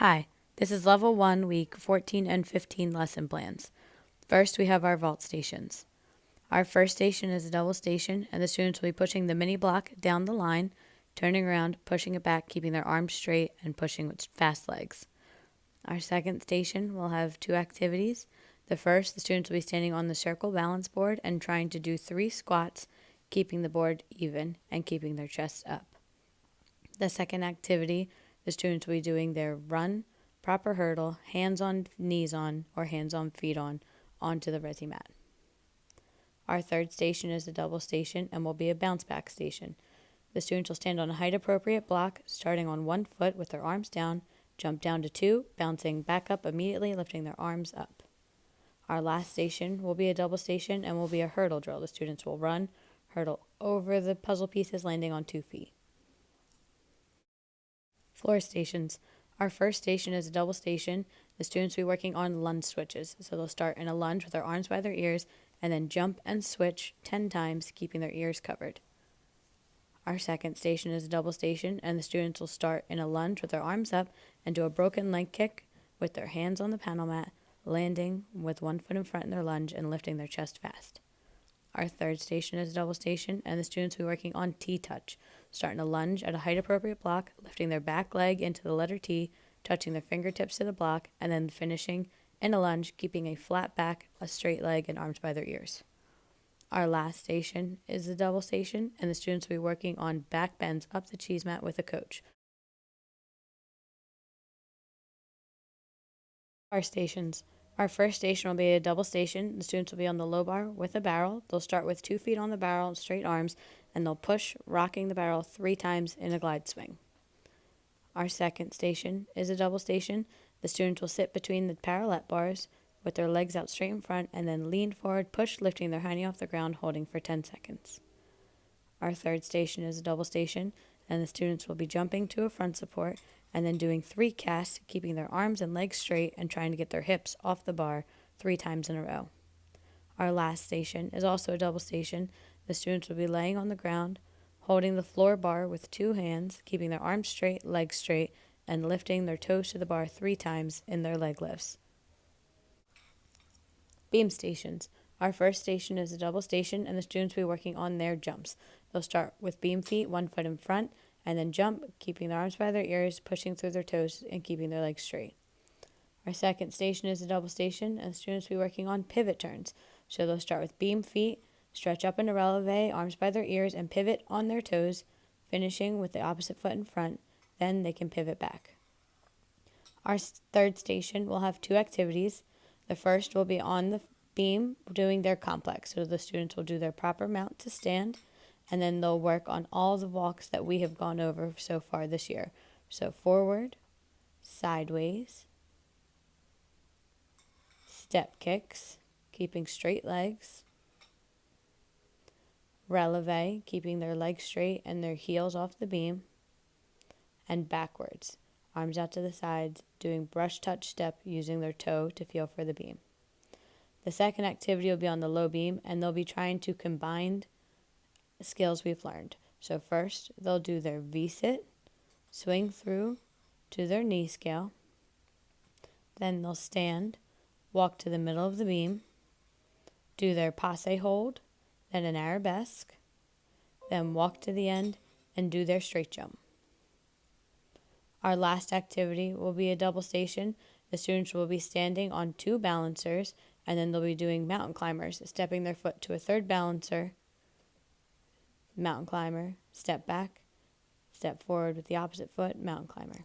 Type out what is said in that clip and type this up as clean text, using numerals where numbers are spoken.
Hi, this is Level 1, Week 14 and 15 lesson plans. First, we have our vault stations. Our first station is a double station, and the students will be pushing the mini block down the line, turning around, pushing it back, keeping their arms straight, and pushing with fast legs. Our second station will have two activities. The first, the students will be standing on the circle balance board and trying to do 3 squats, keeping the board even and keeping their chests up. The second activity, the students will be doing their run, proper hurdle, hands on, knees on, or hands on, feet on, onto the resi mat. Our third station is a double station and will be a bounce back station. The students will stand on a height appropriate block, starting on 1 foot with their arms down, jump down to 2, bouncing back up immediately, lifting their arms up. Our last station will be a double station and will be a hurdle drill. The students will run, hurdle over the puzzle pieces, landing on 2 feet. Floor stations. Our first station is a double station. The students will be working on lunge switches. So they'll start in a lunge with their arms by their ears and then jump and switch 10 times, keeping their ears covered. Our second station is a double station, and the students will start in a lunge with their arms up and do a broken leg kick with their hands on the panel mat, landing with 1 foot in front in their lunge and lifting their chest fast. Our third station is a double station, and the students will be working on T-touch, starting a lunge at a height-appropriate block, lifting their back leg into the letter T, touching their fingertips to the block, and then finishing in a lunge, keeping a flat back, a straight leg, and arms by their ears. Our last station is a double station, and the students will be working on back bends up the cheese mat with a coach. Our stations. Our first station will be a double station. The students will be on the low bar with a barrel. They'll start with 2 feet on the barrel and straight arms, and they'll push, rocking the barrel 3 times in a glide swing. Our second station is a double station. The students will sit between the parallel bars with their legs out straight in front and then lean forward, push, lifting their hiney off the ground, holding for 10 seconds. Our third station is a double station, and the students will be jumping to a front support and then doing 3 casts, keeping their arms and legs straight and trying to get their hips off the bar 3 times in a row. Our last station is also a double station. The students will be laying on the ground, holding the floor bar with 2 hands, keeping their arms straight, legs straight, and lifting their toes to the bar 3 times in their leg lifts. Beam stations. Our first station is a double station, and the students will be working on their jumps. They'll start with beam feet, 1 foot in front, and then jump, keeping their arms by their ears, pushing through their toes, and keeping their legs straight. Our second station is a double station, and the students will be working on pivot turns. So they'll start with beam feet, stretch up into releve, arms by their ears, and pivot on their toes, finishing with the opposite foot in front. Then they can pivot back. Our third station will have 2 activities. The first will be on the beam doing their complex. So the students will do their proper mount to stand, and then they'll work on all the walks that we have gone over so far this year. So forward, sideways, step kicks, keeping straight legs, releve, keeping their legs straight and their heels off the beam, and backwards, arms out to the sides, doing brush touch step using their toe to feel for the beam. The second activity will be on the low beam, and they'll be trying to combine skills we've learned. So first, they'll do their V-sit, swing through to their knee scale. Then they'll stand, walk to the middle of the beam, do their passe hold, then an arabesque, then walk to the end and do their straight jump. Our last activity will be a double station. The students will be standing on 2 balancers, and then they'll be doing mountain climbers, stepping their foot to a 3rd balancer, mountain climber, step back, step forward with the opposite foot, mountain climber.